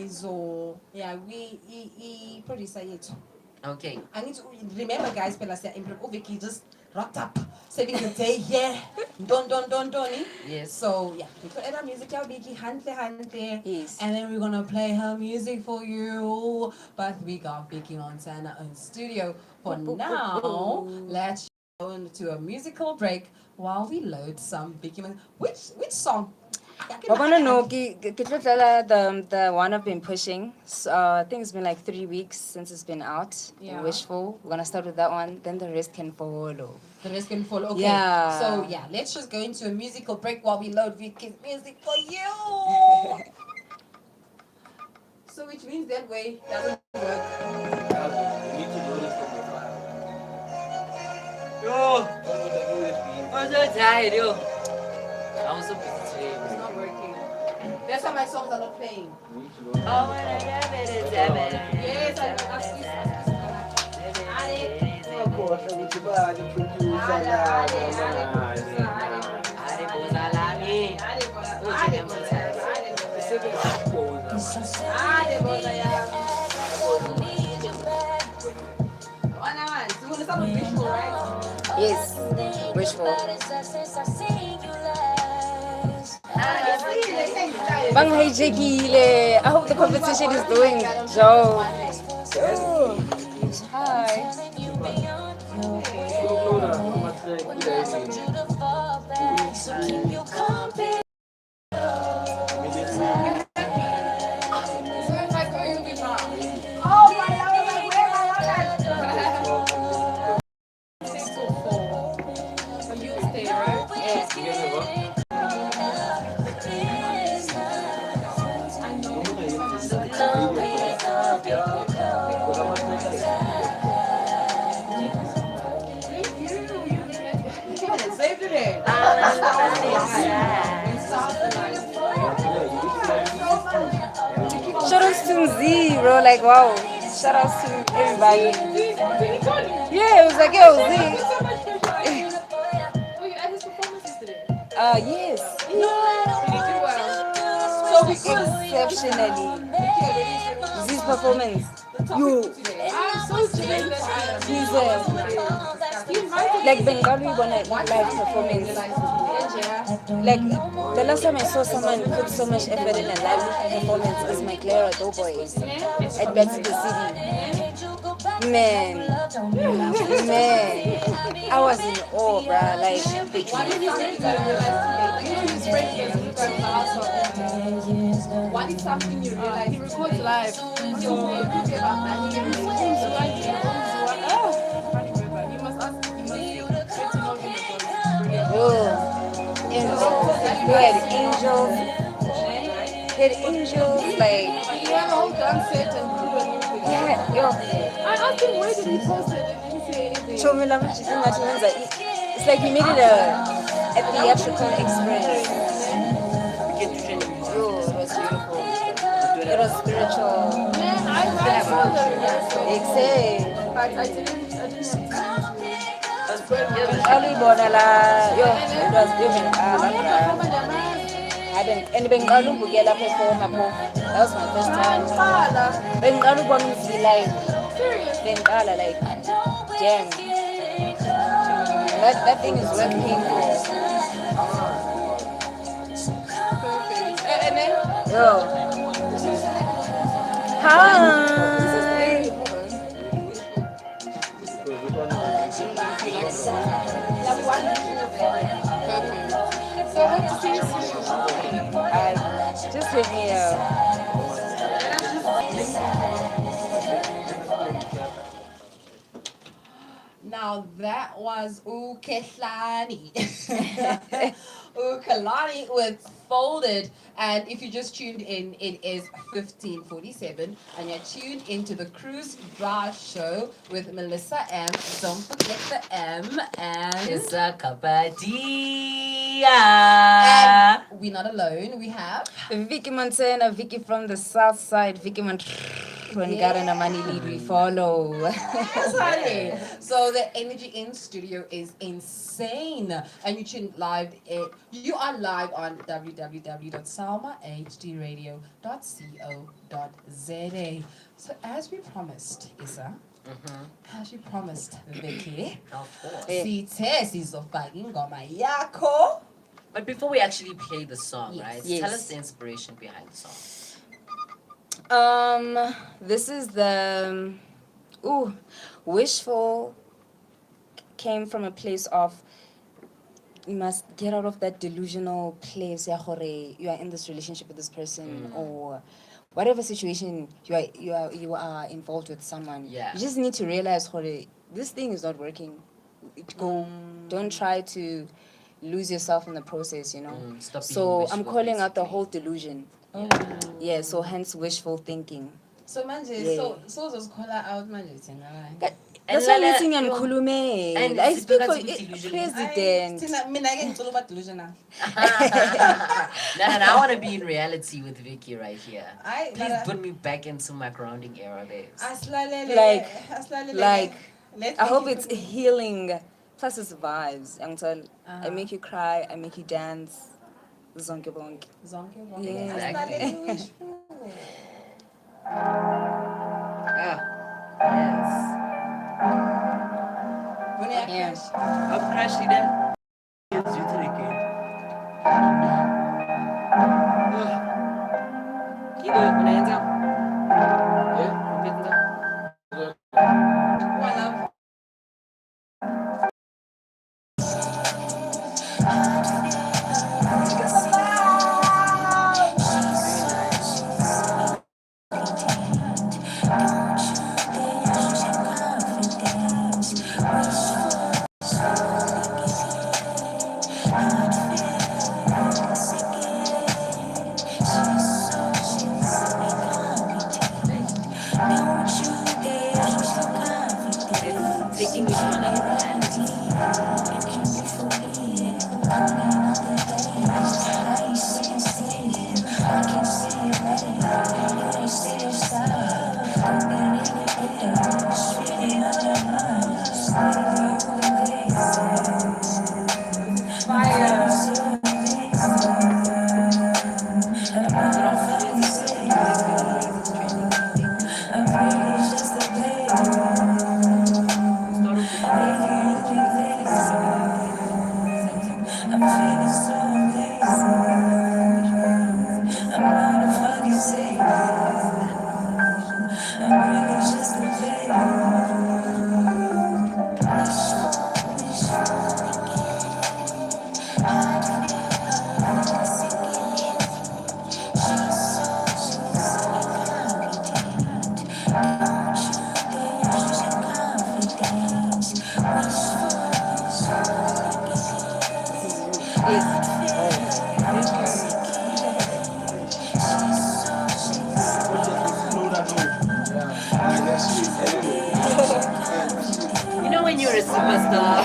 So yeah, we producer it. Okay. I need to remember, guys. Pela siya improve. Oh, Vicky just rocked up, saving the day here. Don't. Yes. So yeah, we could add our music. Yeah, Vicky, hante. Yes. And then we're gonna play her music for you. But we got Vicky Montana in studio for now. Let's go into a musical break while we load some Vicky. Which song? I want to know, the one I've been pushing. So, I think it's been like 3 weeks since it's been out. Yeah. Wishful. We're gonna start with that one. Then the rest can follow. The rest can follow. Okay. Yeah. So yeah, let's just go into a musical break while we load Vicky's music for you. So which means that way doesn't work. You need to know this from your file. Yo! I'm so tired, yo. I'm so busy today. It's not working. That's why my songs are not playing. You need to know this. Oh, when I got it, Yes, I asked you. Of course, I need to buy the producer now. Yes. Wishful. Bang hijekile. I hope the competition is doing Joe. Oh. Hi. Shout outs to Mzii, bro. Like, wow. Shout outs to everybody. Yeah, it was like, yo, Z. Yes. So exceptionally. Z's performance. You. He's like Bengali when I live performance. Like the last time I saw someone put so much effort in a live performance is my Clara Doughboy at Betsy the City. Man, I was in awe, bruh. Like, What is something you realize? He records live. So he must ask. He must get to know him because oh, he had angels. He had angels, like, he had a whole dance set and crew and everything. yeah, yo. I asked him where did he post it and he didn't say anything. Show me love. It's like he made it a theatrical experience. Yo, it was beautiful. It was spiritual. Man, I saw the rehearsal, Exactly. but I didn't. Early bonala, yo, it was even and Bengalu Bugela perform. That was my first time. Bengalu Bonzi live. Bengala, like, damn. That thing is working. And then Yo. Hi. so I hope to see you soon. Just hit me up. Now that was Ukehlani. Ukalani with Folded. And if you just tuned in, it is 15:47 and you're tuned into the Cruise Bar Show with Melissa M. Don't forget the M and Issa Kappadiya. And we're not alone. We have Vicky Montana, Vicky from the south side, Vicky Montana. When God and a money lead, we follow. Yes, honey. So the energy in studio is insane, and you tune live. You are live on www.saumahdradio.co.za. So as we promised, Issa, as we promised, Vicky, Of course. sithe sizofaka ingoma yakho. But before we actually play the song, Yes. right? Yes. Tell us the inspiration behind the song. This is the wishful came from a place of you must get out of that delusional place. Ya gore, you are in this relationship with this person or whatever situation you are involved with someone. Yeah. You just need to realize gore, this thing is not working. Don't try to lose yourself in the process, you know. Stop being So I'm wishful, calling out the basically. whole delusion. Yeah, so hence wishful thinking. So manje, Yeah. so uzozikhola out manje thina la. That's And why Lala, listening and yo, khulume. and I speak for Sipikazi delusional. president. Mina ke ngicula uba delusional. Nah, I want to be in reality with Vicky right here. Aye, Please but- put me back into my grounding era, babes. Asilalele. Like, Let's I hope make it's it- healing. Plus it's vibes. I Uh-huh. make you cry, I make you dance. Zonke bonke. Zonke bonke. Yeah. Exactly. Asilalele wishful. Ah, yes. When you Yeah. crash. I'm crashing then. Gives you to the kid. Kilo, unaanza? Yeah. Unaanza? Wala. It's taking me to another planet. You know when you're a superstar,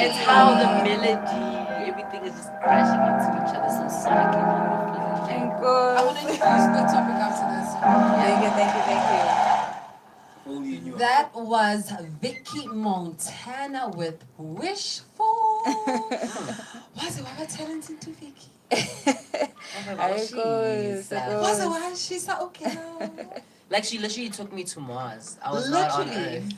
it's how the melody, everything is just crashing into each other so sonically beautifully. Thank I God. want to introduce the topic after this. Thank Only in your That was Vicky Montana with Wishful. Was it what talented to Vicky? Ayikos, ayikos. Was it why she's so okay now? Like she literally took me to Mars. I was not on Literally. Earth.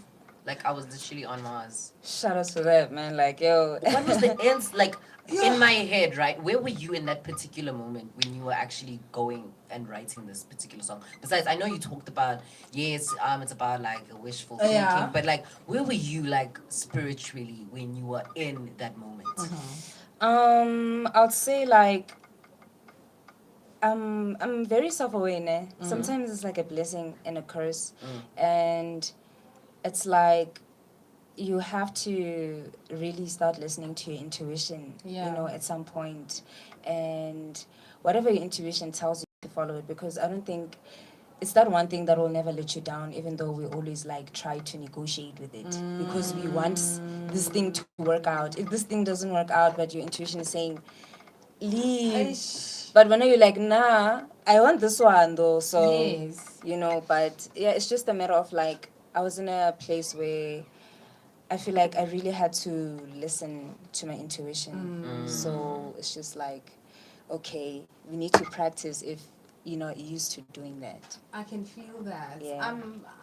Like I was literally on Mars. Shout out to that, man. Like, yo. What was the ends like Yeah. in my head, right? Where were you in that particular moment when you were actually going and writing this particular song? Besides, I know you talked about it's about like a wishful thinking, Yeah. but like where were you like spiritually when you were in that moment? I'd say like I'm very self-aware. Sometimes it's like a blessing and a curse, and it's like you have to really start listening to your intuition. Yeah. You know, at some point, and whatever your intuition tells you to follow it, because I don't think it's that one thing that will never let you down, even though we always like try to negotiate with it because we want this thing to work out. If this thing doesn't work out, but your intuition is saying leave. But when you're like, nah, I want this one though, so Yes. you know, but yeah, it's just a matter of like I was in a place where I feel like I really had to listen to my intuition. So it's just like, okay, we need to practice if you're not used to doing that. I can feel that. Yeah.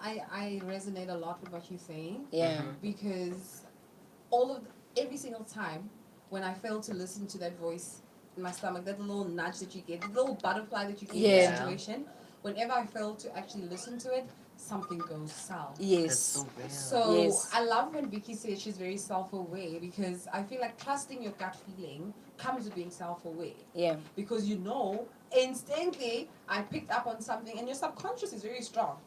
I resonate a lot with what you're saying Yeah. because every single time when I fail to listen to that voice in my stomach, that little nudge that you get, the little butterfly that you get in Yeah. the situation, whenever I fail to actually listen to it, something goes south. That's Yes. so real. So Yes. I love when Vicky says she's very self-aware because I feel like trusting your gut feeling comes with being self-aware. Yeah. Because you know instantly I picked up on something, and your subconscious is very strong.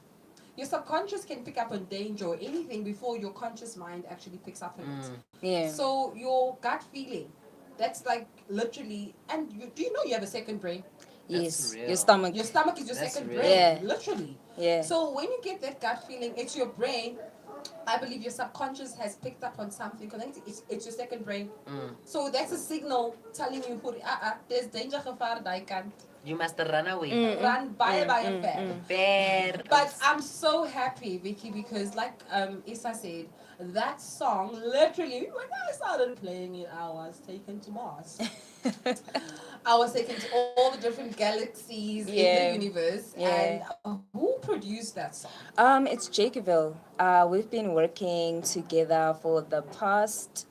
Your subconscious can pick up on danger or anything before your conscious mind actually picks up on it. Yeah. So your gut feeling, that's like literally, and do you know you have a second brain? Yes. real. Your stomach. Your stomach is your That's second real. brain, Yeah. literally. Yeah. So when you get that gut feeling, it's your brain. I believe your subconscious has picked up on something because it's your second brain. So that's a signal telling you, there's danger gevaar daai kant. You must run away. Run by fair. Bear. But I'm so happy, Vicky, because like Issa said, that song literally when I started playing it, I was taken to Mars. I was taken to all the different galaxies in Yeah. the universe. Yeah. And who produced that song? It's Jacobville. We've been working together for the past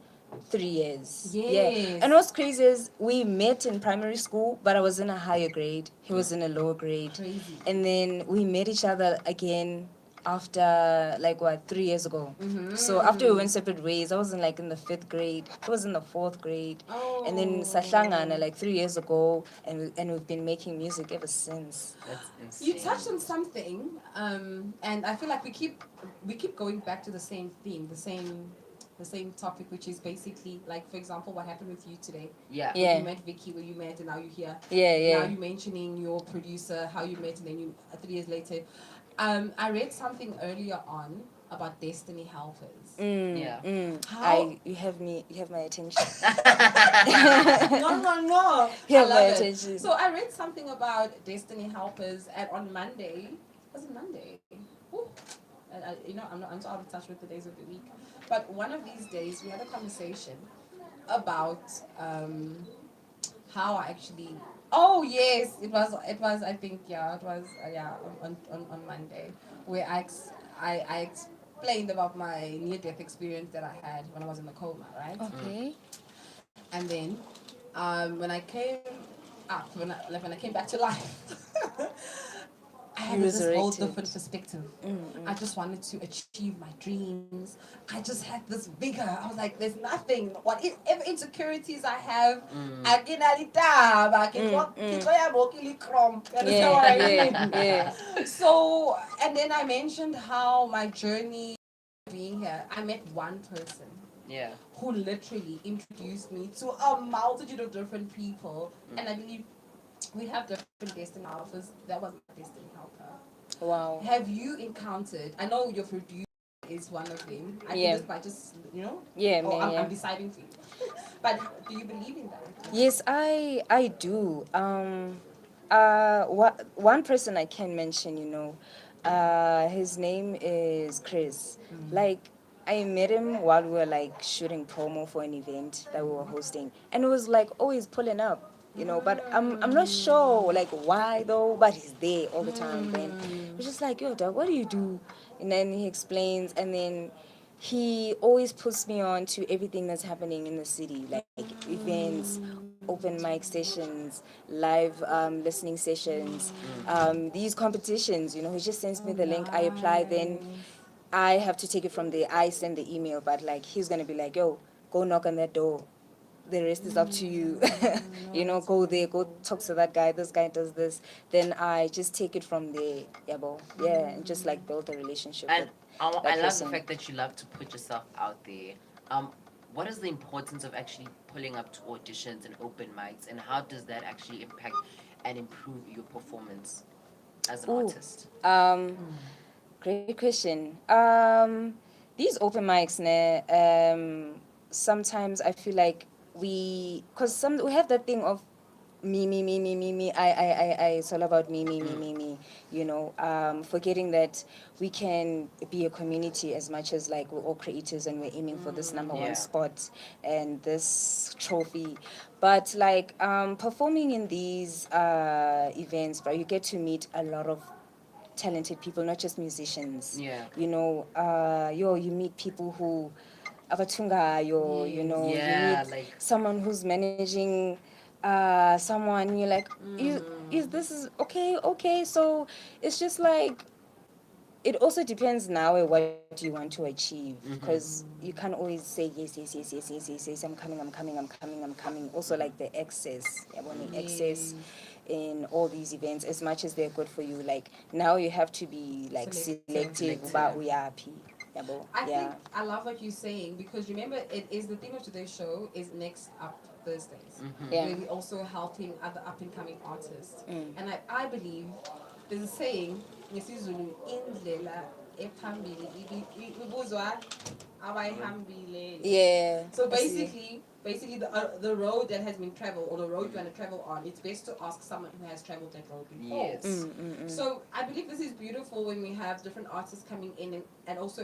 3 years. Yeah. Yes. And what's crazy is we met in primary school, but I was in a higher grade. He was in a lower grade. Crazy. And then we met each other again after like what 3 years ago. So after we went separate ways, I was in the 5th grade. He was in the 4th grade. Oh. And then Sahlangana like 3 years ago, and we've been making music ever since. That's insane. You touched on something, and I feel like we keep going back to the same theme, the same topic, which is basically like, for example, what happened with you today. Yeah. Yeah. You met Vicky, where you met, and now you're here. Yeah, yeah. Now you're mentioning your producer, how you met, and then you 3 years later. I read something earlier on about destiny helpers. Yeah. How? You have my attention. No. You I have love my it. attention. So I read something about destiny helpers, and on Monday, was it Monday? Ooh. And I'm so out of touch with the days of the week. But one of these days, we had a conversation about how I actually. Oh yes, it was. I think it was on Monday, where I explained about my near-death experience that I had when I was in the coma, right? Okay. And then when I came up, when I came back to life, I had You this whole resurrected. different perspective. I just wanted to achieve my dreams. I just had this vigor. I was like, there's nothing. Whatever insecurities I have, I can Yeah. So, and then I mentioned how my journey being here, I met one person Yeah. who literally introduced me to a multitude of different people. And I believe we have different destiny helpers. That was my destiny helper. Wow. Have you encountered, I know your producer is one of them. I Yeah. think this might just, Yeah, or man, yeah. I'm deciding for you. But do you believe in that? Yes, I do. One person I can mention, his name is Chris. Like, I met him while we were like shooting promo for an event that we were hosting, and it was like always pulling up. But I'm not sure like why though, but he's there all the time. Then it's just like, yo, dog, what do you do? And then he explains, and then he always puts me on to everything that's happening in the city, like events, open mic sessions, live listening sessions, these competitions. He just sends me the link, I apply, then I have to take it from there. I send the email, but like he's gonna be like, yo, go knock on that door. The rest is up to you. Go there, go talk to that guy. This guy does this. Then I just take it from there, yeah, and just like build a relationship And with I that love the person. fact that you love to put yourself out there. What is the importance of actually pulling up to auditions and open mics, and how does that actually impact and improve your performance as an Ooh. artist? Great question. These open mics, sometimes I feel like we have that thing of me. It's all about me. You know, forgetting that we can be a community as much as like we're all creators and we're aiming for this number Yeah. one spot and this trophy. But like performing in these events, bro, you get to meet a lot of talented people, not just musicians. Yeah. You know, you meet people who abatungayo, you know, you Yeah, meet like- someone who's managing someone, you're like, is this is okay. So it's just like it also depends now on what you want to achieve because you can't always say yes, I'm coming. Also like the excess, excess in all these events, as much as they're good for you, like now you have to be like selective about we are happy. I think I love what you're saying because remember, it is the theme of today's show is Next Up Thursdays, Yeah. where we're also helping other up and coming artists. And I believe there's a saying, ngesizulu indlela ephambili ibuzwa abayihambile. Yeah. So I see. basically the road that has been traveled or the road you want to travel on, it's best to ask someone who has traveled that road before. Yes. So I believe this is beautiful when we have different artists coming in and also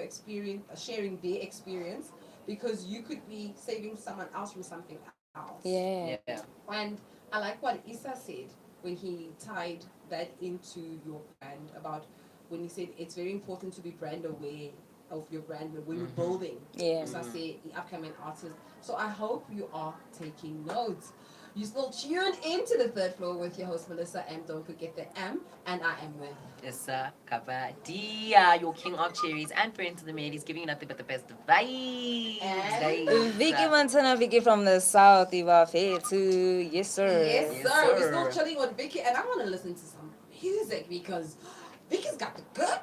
sharing their experience because you could be saving someone else from something else. Yeah. Yeah. And I like what Issa said when he tied that into your brand about when he said it's very important to be brand aware of your brand when you're building. Yeah. Issa said the upcoming artist. So I hope you are taking notes. You still tuned into the third floor with your host Melissa, and don't forget the M, and I am with. Issa, Kappadiya, your king of cherries and friend to the maid. He's giving you nothing but the best vibes. And guys. Vicky Montana, Vicky from the south, Iwafe too. Yes, sir. Yes, Yes, sir. We're sir. still chilling with Vicky, and I want to listen to some music because Vicky's got the good.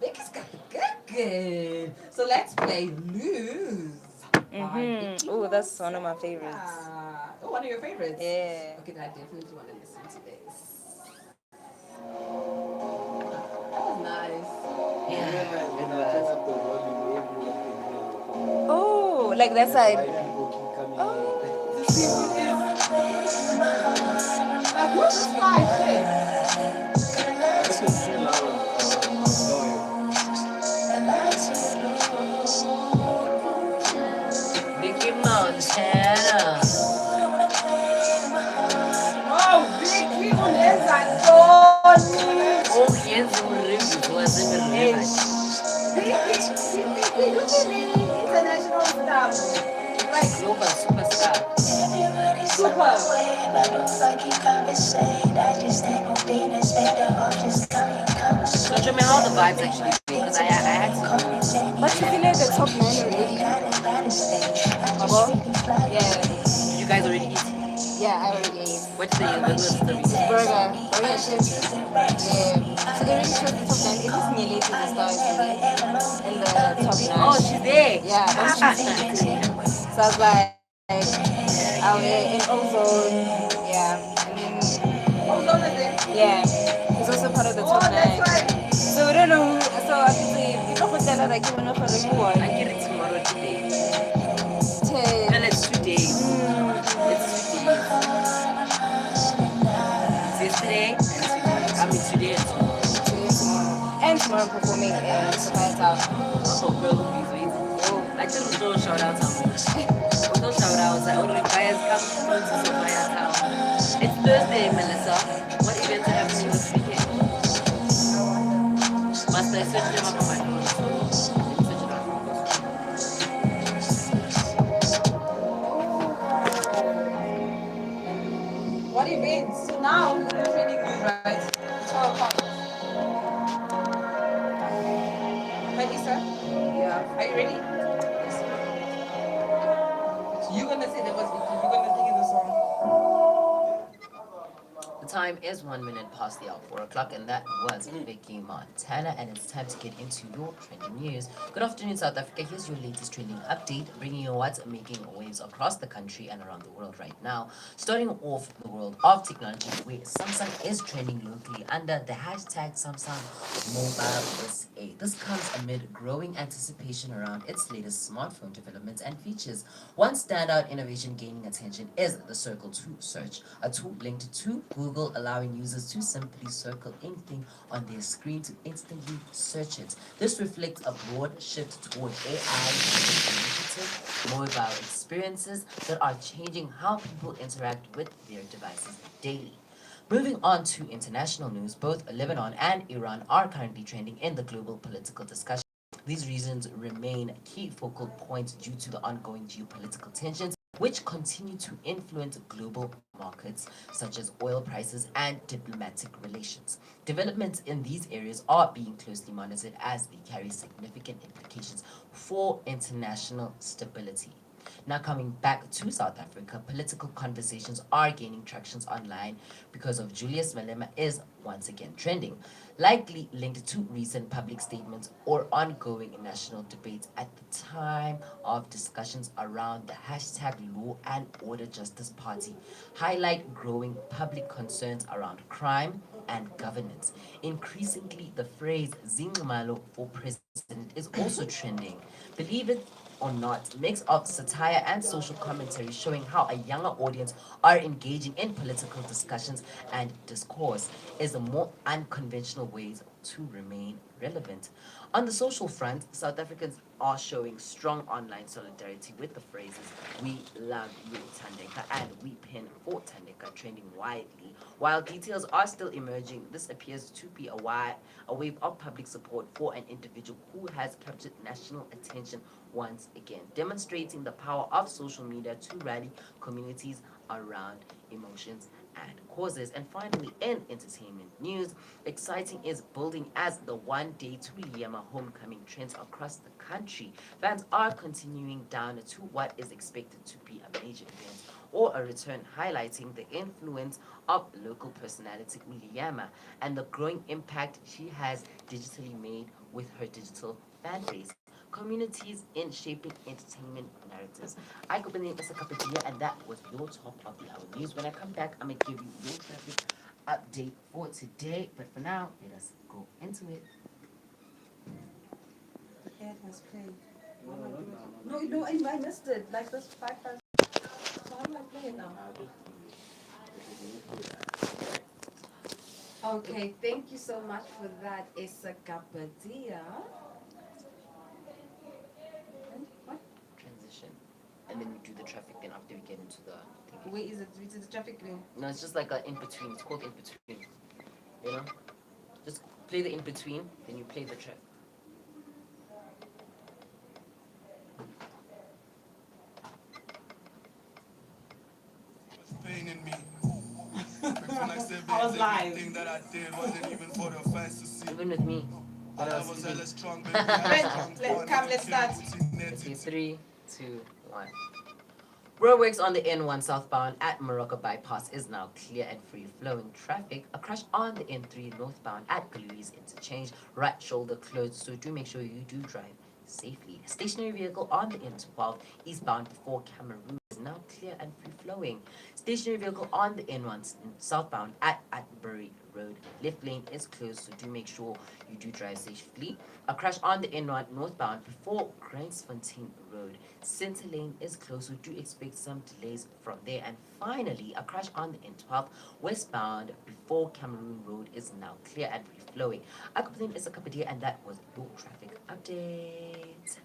Vicky's got the good. So let's play Lose. Oh, that's one of my favorites. Oh, one of your favorites? Yeah. Okay, then I definitely want to listen to this. That was nice. When I turn up the volume, everyone can hear the phone. Oh, like that That's side. why people keep coming in. Like, what's this guy shit? This is too loud. Vicky Montana. Oh, Vicky, uneza Tony. Oh, yes, Vicky was in the river. Vicky, look at me. International stuff. Like, Global superstar. super. So show me how the vibes actually be because I had to. But you feel like the top 9 already. Yeah. Did you guys already eat? Yeah, I already ate. What's the reason? Burger chips. Yeah. So they already chose the top 9. It is nearly to the stars in the top 9. Oh, she's there. Yeah, but she's eating. So I was like, in Ozone. Yeah. And then, yeah. He's also part of the top 9. So we don't know who. So I think we don't put that like you know for the new one. I get it tomorrow today. 10. Well, it's 2 days. It's 2 days. It's yesterday and today. I mean today and tomorrow. And tomorrow I'm performing in Soumahd Town. Oh, girl, please wait. Oh, I just do shout out to me. No shout outs. I already guys come through to Saumahd Town. It's Thursday, Melissa. What events are happening this weekend? Must I search them up on my phone? Let me search it up. What events? So now we're training you, right? It's 12 o'clock. Hi, Issa. Yeah. Are you ready? So you're gonna say that was Vicky. You're gonna think of the song. It's Time is 1 minute past the hour, 4 o'clock, and that was Vicky Montana. And it's time to get into your trending news. Good afternoon, South Africa. Here's your latest trending update, bringing you what's making waves across the country and around the world right now. Starting off the world of technology, where Samsung is trending locally under the hashtag Samsung Mobile SA. This comes amid growing anticipation around its latest smartphone developments and features. One standout innovation gaining attention is the Circle 2 search, a tool linked to Google, allowing users to simply circle anything on their screen to instantly search it. This reflects a broad shift toward AI-initiative mobile experiences that are changing how people interact with their devices daily. Moving on to international news, both Lebanon and Iran are currently trending in the global political discussion. These reasons remain key focal points due to the ongoing geopolitical tensions, which continue to influence global markets such as oil prices and diplomatic relations. Developments in these areas are being closely monitored as they carry significant implications for international stability. Now, coming back to South Africa, political conversations are gaining traction online because of Julius Malema is once again trending, likely linked to recent public statements or ongoing national debates at the time of discussions around the hashtag Law and Order Justice Party, highlight growing public concerns around crime and governance. Increasingly, the phrase Zingmalo for president is also trending. Believe it or not, mix of satire and social commentary showing how a younger audience are engaging in political discussions and discourse is a more unconventional ways to remain relevant. On the social front, South Africans are showing strong online solidarity with the phrases "We love you, Tandeka" and "We pin for Tandeka" trending widely. While details are still emerging, this appears to be a wave of public support for an individual who has captured national attention once again, demonstrating the power of social media to rally communities around emotions and causes. And finally, in entertainment news, exciting is building as the one-day to Liama homecoming trends across the country. Fans are continuing down to what is expected to be a major event or a return, highlighting the influence of local personality Uliama and the growing impact she has digitally made with her digital fan base. Communities in shaping entertainment narratives. I go by the name Issa Kappadiya, and that was your top of the hour news. When I come back, I'm gonna give you your traffic update for today. But for now, let us go into it. The ad has played. How am I doing it? No, I missed it. Like this 5 times. So how do I play it now? Okay, thank you so much for that, Issa Kappadiya. What? Transition. And then we do the traffic, then after we get into the thing. Where is it? Which is the traffic lane? No, it's just like an in between. It's called in between. You know? Just play the in between, then you play the track. Pain in me. When I said, babes, everything that I did wasn't even for the fans to see. Even with me. I When I was was sleeping. hella strong, baby. Let's start. Okay, 3, 2, 1. Roadworks on the N1 southbound at Morocco Bypass is now clear and free-flowing traffic. A crash on the N3 northbound at Gului's Interchange, right shoulder closed, so do make sure you do drive safely. A stationary vehicle on the N12 eastbound before Cameroon is now clear and free-flowing. Stationary vehicle on the N1 southbound at Atbury Road. Left lane is closed, so do make sure you do drive safely. A crash on the N1 northbound before Grandsfontein Road. Center lane is closed, so do expect some delays from there. And finally, a crash on the N12 westbound before Cameroon Road is now clear and free-flowing. I could name Issa Kappadiya, and that was your traffic update.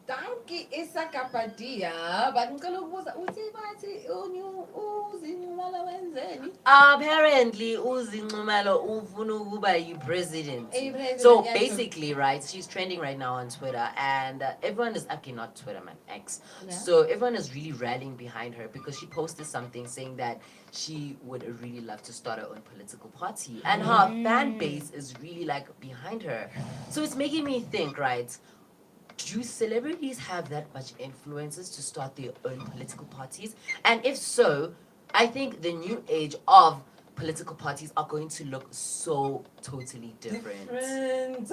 Thank you, Issa Kappadiya. But ngicela ukubuza uthi bathi uzinqumela wenzeni? Apparently, Uzi Nxumalo ufuna ukuba yi-president. President, So yes. basically, right, she's trending right now on Twitter, and everyone is actually not Twitter, man, X. Yeah. So everyone is really rallying behind her because she posted something saying that she would really love to start her own political party, and her fan base is really like behind her. So it's making me think, right? Do celebrities have that much influences to start their own political parties? And if so, I think the new age of political parties are going to look so totally different.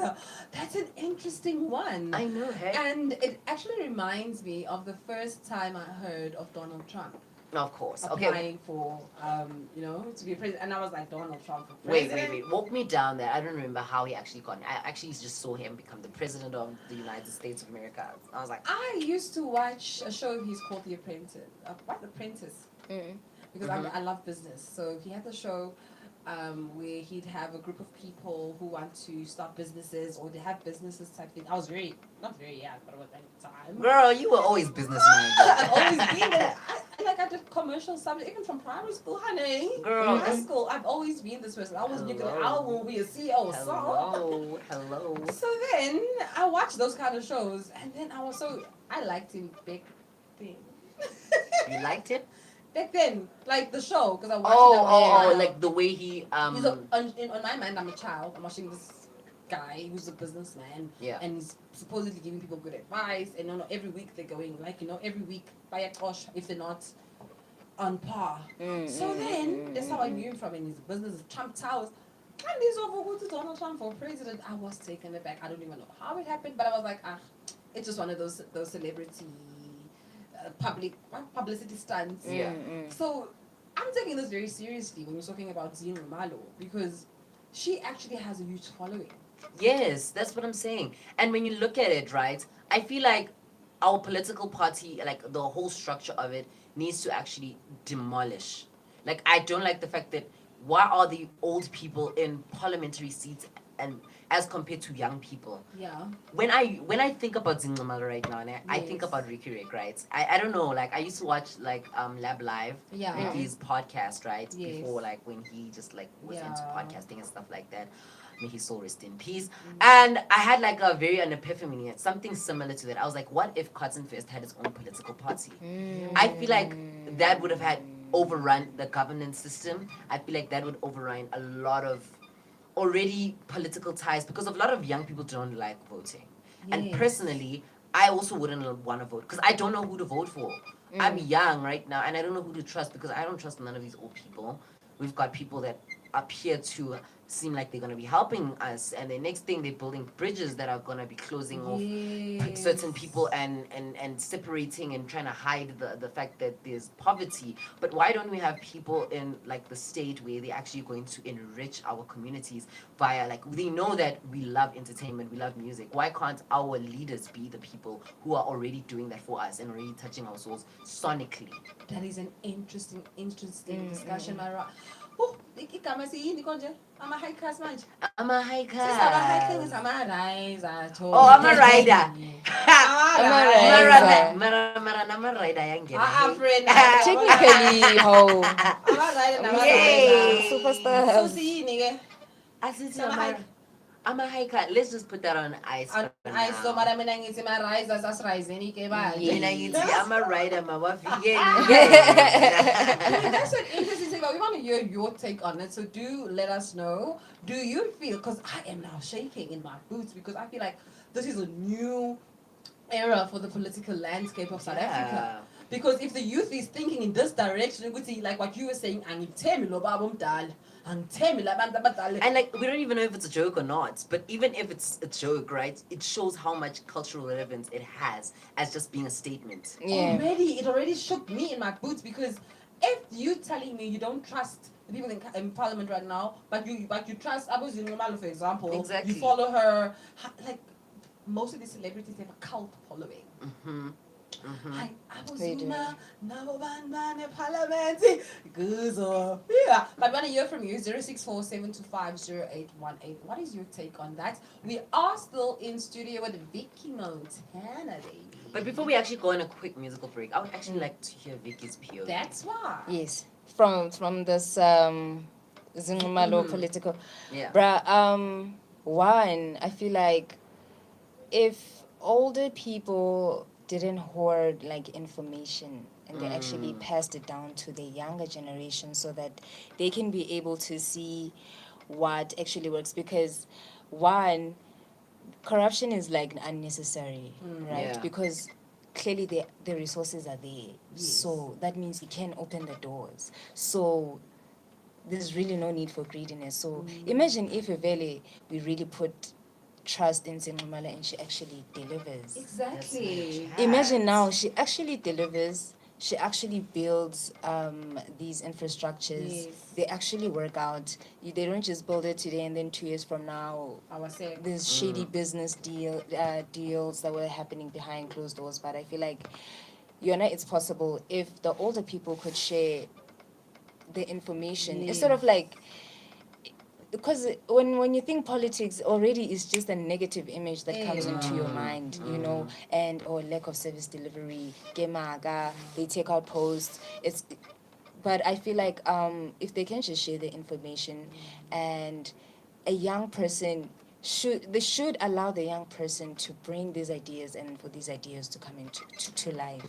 That's an interesting one. I know, hey? And it actually reminds me of the first time I heard of Donald Trump Of course. Okay. applying for, to be president. And I was like, Donald Trump for Wait, president? Walk me down there. I don't remember how he actually got. I actually just saw him become the president of the United States of America. I was like, I used to watch a show of his called The Apprentice. What? Apprentice? Because I love business. So he had the show where he'd have a group of people who want to start businesses or they have businesses type thing. I was not very young, but I was at the time. girl, you were always business minded. I've always been there. I did commercial stuff, even from primary school, honey. Girl. High school, I've always been this person. I was thinking, I will be a CEO. Hello. So then I watched those kind of shows, and then I liked him back then. You liked it? Back then, like the show, because I watched it. Like the way he He's on my mind, I'm a child. I'm watching this guy who's a businessman, and he's supposedly giving people good advice. And every week they're going every week buy a tosh if they're not on par. So then that's how I knew him from. In his business, Trump Towers. And he's over to Donald Trump for president. I was taken aback. I don't even know how it happened, but I was like, it's just one of those celebrity publicity stunts. So I'm taking this very seriously when you're talking about Mzii because she actually has a huge following. Yes, that's what I'm saying. And when you look at it, right, I feel like our political party, like the whole structure of it, needs to actually demolish. Like, I don't like the fact that why are the old people in parliamentary seats and as compared to young people? Yeah. When I think about Zingamala right now, I think about Ricky Rick, right? I don't know, like I used to watch like Lab Live, Ricky's podcast, right? Yes. Before like when he just like was into podcasting and stuff like that. May his soul rest in peace. And I had like an epiphany, something similar to that. I was like, what if Cotton Fest had its own political party? I feel like that would have had overrun the governance system. I feel like that would overrun a lot of already political ties because a lot of young people don't like voting. And personally, I also wouldn't want to vote because I don't know who to vote for. I'm young right now and I don't know who to trust because I don't trust none of these old people. We've got people that appear to seem like they're going to be helping us, and the next thing they're building bridges that are going to be closing off certain people and separating and trying to hide the fact that there's poverty. But why don't we have people in like the state where they're actually going to enrich our communities via like they know that we love entertainment, we love music. Why can't our leaders be the people who are already doing that for us and already touching our souls sonically? That is an interesting discussion, Mara. Oh, igama siyini konje? Ama-hikers manje? Ama-hikers. Sisaba-hikers, ama-riser. Oh, I'm a rider. Ama-riser. Mara nama-rider yangena. Friend. Technically, how Ama-rider nama-riser. Yay. So superstars. siyini ke? Asithi ama-hiker. Let's just put that on ice for Ice, so now. mara mina ngithi ma-risers asiriseni ke manje. Mina ngithi ama-rider mawafikeni. That's an interesting thing. We want to hear your take on it. So do let us know. Do you feel, because I am now shaking in my boots because I feel like this is a new era for the political landscape of South Africa. Because if the youth is thinking in this direction, you could see like what you were saying, and like we don't even know if it's a joke or not, but even if it's a joke, right, it shows how much cultural relevance it has as just being a statement. It already shook me in my boots because if you telling me you don't trust the people in parliament right now, but you trust Abu Zinumalo, for example, exactly. You follow her, like most of these celebrities have a cult following. Like Abu Zuma, number one man in parliament. Yeah, but I want to hear from you. 0647250818. What is your take on that? We are still in studio with Vicky Montana, baby. But before we actually go on a quick musical break, I would actually like to hear Vicky's POV. That's why. Yes, from this Zingumalo political. Yeah. Bruh, one, I feel like if older people didn't hoard like information and they actually passed it down to the younger generation so that they can be able to see what actually works, because one, corruption is like unnecessary, right? Because clearly the resources are there, so that means you can open the doors. So there's really no need for greediness. So imagine if Vele, we really put trust in Zingamala and she actually delivers. Exactly. Imagine now she actually delivers. She actually builds these infrastructures. Yes. They actually work out. They don't just build it today and then 2 years from now I was saying. there's shady business deals that were happening behind closed doors. But I feel like, it's possible if the older people could share the information instead of like, because when you think politics already is just a negative image that comes into your mind, and or lack of service delivery, gemaga, they take out posts. But I feel like if they can just share the information, and a young person should allow the young person to bring these ideas and for these ideas to come into to life.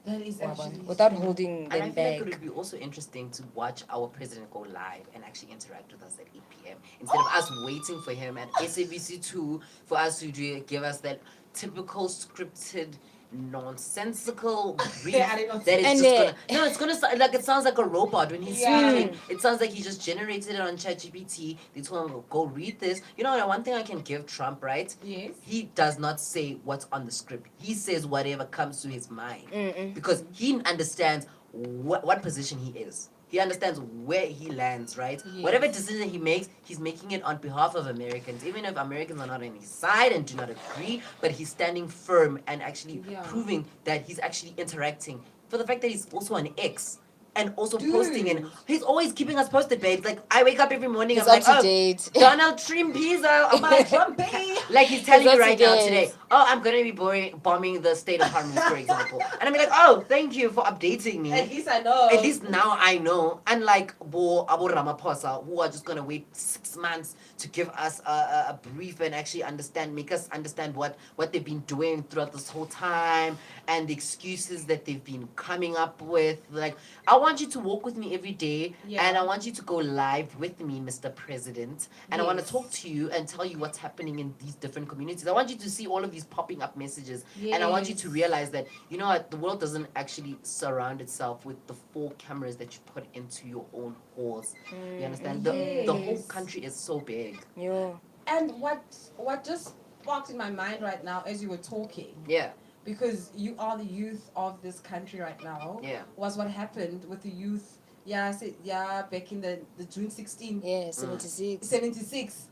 That is actually Without true. holding And I them feel like back. it would be also interesting to watch our president go live and actually interact with us at 8 p.m. instead of us waiting for him at SABC2 for us to give us that typical scripted nonsensical brief Yeah, I didn't that is And just gonna no, it's gonna sound like it sounds like a robot when he's Yeah. speaking. It sounds like he just generated it on ChatGPT. They told him go read this. You know, one thing I can give Trump, right? Yes. He does not say what's on the script. He says whatever comes to his mind because he understands what position he is. He understands where he lands, right? Yes. Whatever decision he makes, he's making it on behalf of Americans, even if Americans are not on his side and do not agree, but he's standing firm and actually Yeah. proving that he's actually interacting. For the fact that he's also on X and also Dude. posting, and he's always keeping us posted, babes. Like, I wake up every morning, He's I'm up like, to oh, date. Donald Trump pizza, I'm like, Trumpy. Like, he's telling He's you up right to now date. today, oh, I'm gonna be bombing the state of Hormuz, for example. And I'm like, oh, thank you for updating me. At least I know. At least now I know. Unlike Abu Ramaphosa, who are just gonna wait 6 months to give us a brief and actually make us understand what they've been doing throughout this whole time and the excuses that they've been coming up with. Like, I want you to walk with me every day, and I want you to go live with me, Mr. President. And I want to Yes. talk to you and tell you what's happening in these different communities. I want you to see all of these popping up messages, and I want you to Yes. realize that, you know what, the world doesn't actually surround itself with the 4 cameras that you put into your own halls. You understand? The whole Yes. country is so big. Yo. And what just sparked in my mind right now as you were talking, Yeah. because you are the youth of this country right now, Yeah. was what happened with the youth. Back in the June 16th, Yeah, 76. 76,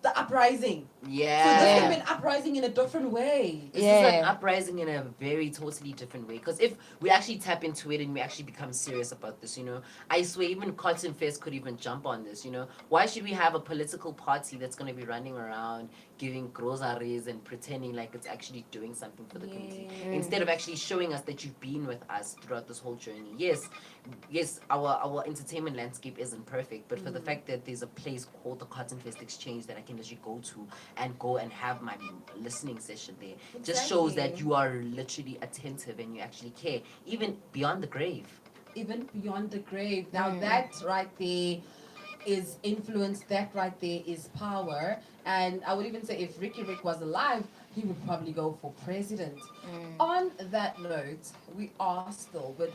the uprising. So this Yeah. could be an uprising in a different way. This is an Yeah. uprising in a very totally different way. Because if we actually tap into it and we actually become serious about this, I swear even Cotton Fest could even jump on this, Why should we have a political party that's going to be running around giving groceries and pretending like it's actually doing something for the community? Instead of actually showing us that you've been with us throughout this whole journey. Yes, our entertainment landscape isn't perfect, but for the fact that there's a place called the Cotton Fest Exchange that I can literally go and have my listening session there, just shows that Exactly. you are literally attentive and you actually care, even beyond the grave. Even beyond the grave. Now that right there is influence, that right there is power. And I would even say if Ricky Rick was alive, he would probably go for president. On that note, we are still with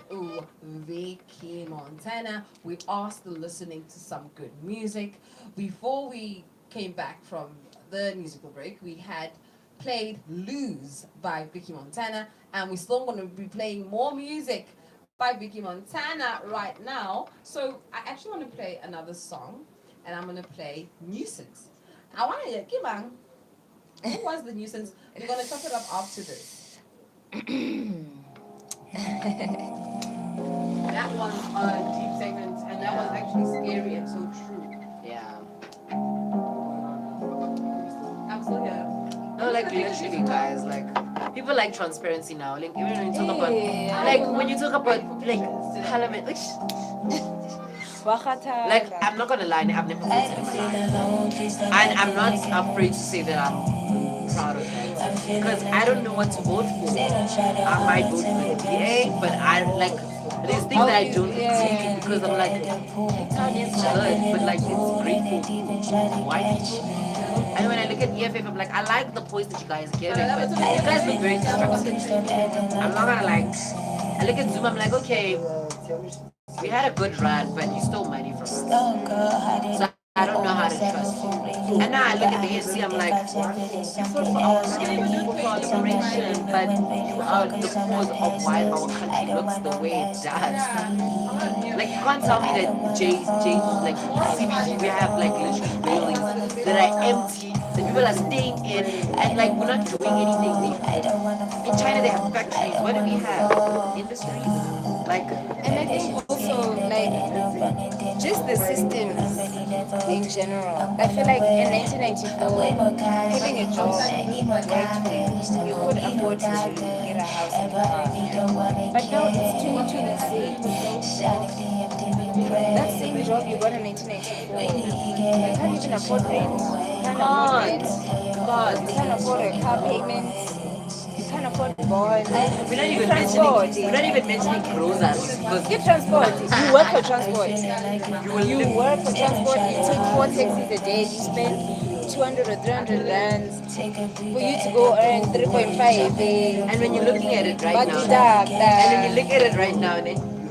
Vicky Montana. We are still listening to some good music. Before we came back from the musical break, we had played Lose by Vicky Montana, and we're still going to be playing more music by Vicky Montana right now. So I actually want to play another song, and I'm going to play Nuisance. I want to, Kimang, who was the Nuisance? We're going to chop it up after this. That was a deep segment, and that was actually scary and so true. Yeah. I'm still here. No, like literally, guys. Like people like transparency now. Like even when you talk about, Yeah. like when you talk about like parliament, like I'm not gonna lie, I've never voted in my life, and I'm not afraid to say that I'm proud of that because I don't know what to vote for. I might vote for the DA, but I like. There's things that I don't take because I'm like, town is good, but like it's great for white people. And when I look at EFF, I'm like, I like the points that you guys are giving, but you guys look very destructive. I'm not gonna like. I look at Zoom, I'm like, okay, We had a good run, but you stole money from us. So I don't know how to trust you. And now I look at the ANC, I'm like, you fought for our freedom, for our liberation, but you are the cause of why our country looks the way it does. Like, you can't tell me that like CBG, we have like literally buildings that are empty, that people are staying in, and like we're not doing anything. In China, they have factories. What do we have? Industries? Like, And I think also like just the systems in general. I feel like in 1994, having a job worked for you could afford to get a house and a car. But now it's 2026. That same job you got in 1994, you can't even afford rent. You can't afford rent. You can't afford a car payment. You can't afford bonds. we're not even Transport. mentioning, we're not even mentioning groceries because Get transport. You work for transport. You work for transport. You take 4 taxis a day. You spend 200 or 300 rands for you to go earn 3.5. and when you're looking at it right But now, and when you look at it right now,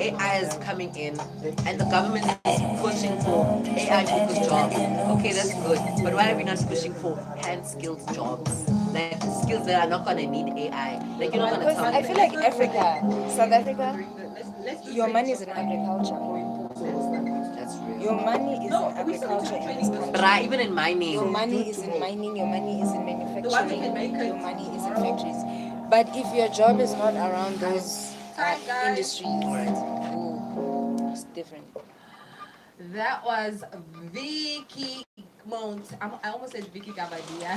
AI is coming in, and the government is pushing for AI focused jobs. Okay, that's good, but why are we not pushing for hand skilled jobs? Like skills that are not gonna need AI. Like you're not gonna because tell I me. feel like Africa, South Africa, your money is in agriculture. That's real. Your money is in agriculture in this But country. even in mining, Your money is in mining, your money is in manufacturing, your money is in factories. But if your job is not around those industries, it's different. That was Vicky Mont. I almost said Vicky Kappadiya.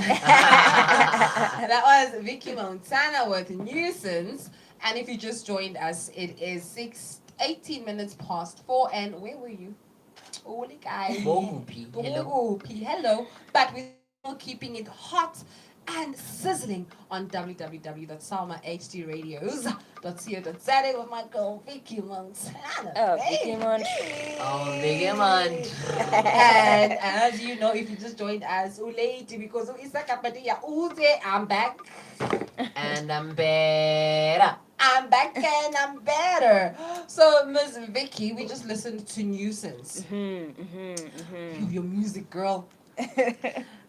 That was Vicky Montana with Nuisance. And if you just joined us, it is 18 minutes past 4. And where were you? Holy guy. Bogupi, hello. Bogupi, hello. But we're still keeping it hot and sizzling on www.saumahdradios.co.za with my girl Vicky Montana. Oh, Vicky Mont. Oh, big man. And as you know, if you just joined us, late because Issa Kappadiya, I'm back. And I'm better. I'm back and I'm better. So, Miss Vicky, we just listened to Nuisance. Your music, girl.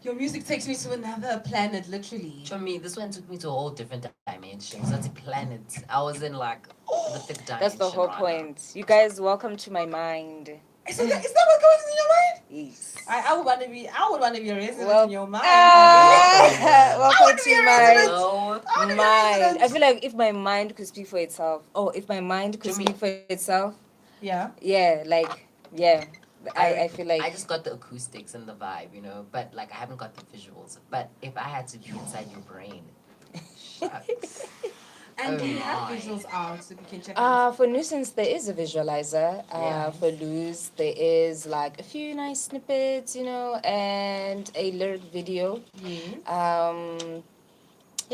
Your music takes me to another planet, literally. For me, this one took me to a whole different dimension. That's a planet. I was in like the fifth dimension. That's the whole right point. You guys, welcome to my mind. Is that what goes in your mind? Yes. I would want to be a resident Well, in your mind. welcome to my now. mind. I feel like if my mind could speak for itself, if my mind could speak for itself, Yeah. I feel like I just got the acoustics and the vibe, but like I haven't got the visuals. But if I had to be inside your brain, shucks. And do you have visuals out so we can check out? for Nuisance, there is a visualizer. Yeah. For Lose, there is like a few nice snippets, and a lyric video. Yes. I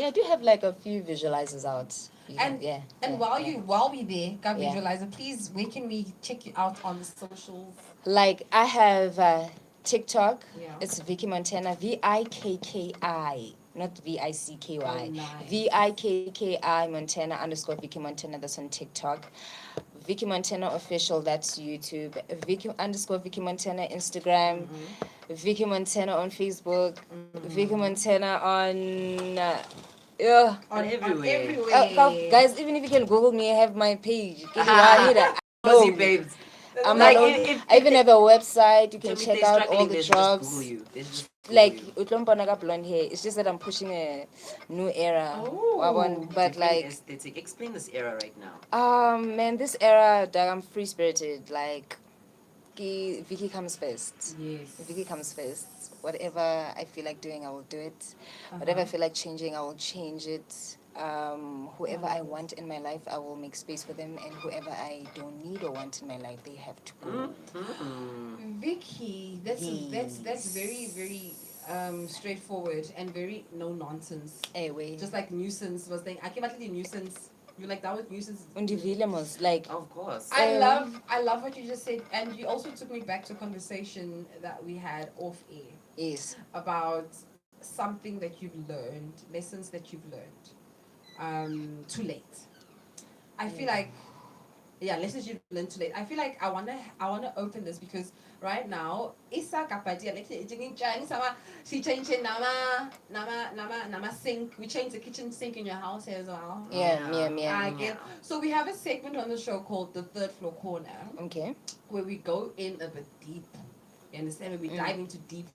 do have like a few visualizers out. While we there, got Yeah. visualizer, please, where can we check you out on the socials? Like I have TikTok. Yeah. It's Vicky Montana, VIKKI, not VICKY. Oh, nice. VIKKI Montana _ Vicky Montana. That's on TikTok. Vicky Montana official. That's YouTube. Vicky _ Vicky Montana Instagram. Vicky Montana on Facebook. Vicky Montana on. On everywhere. Guys, even if you can Google me, I have my page. Cozy babes. I'm Like, alone. I even have a website. You can If check they're out all struggling, the they should just jobs. Google you. They should just Google Like you. Utlompanaga blonde hair. It's just that I'm pushing a new era. Oh. But like, aesthetic. Explain this era right now. man, this era, I'm free spirited. Like, Vicky comes first. Yes. Vicky comes first. Whatever I feel like doing, I will do it. Whatever I feel like changing, I will change it. Whoever I want in my life, I will make space for them, and whoever I don't need or want in my life, they have to go. Vicky, that's very, very straightforward and very no nonsense. Anyway, Just like Nuisance was saying, I came out with Nuisance. You like that with Nuisance? Undivile like, Of course. I love what you just said, and you also took me back to a conversation that we had off air yes. about something that you've learned, lessons that you've learned, too late. I feel like Yeah, let's just learn too late. I feel like I wanna open this because right now Issa Kappadiya like she changed nama sink. We changed the kitchen sink in your house as well. I get. So we have a segment on the show called the third floor corner Okay. where we go in a bit deep. You understand? Where we dive into deep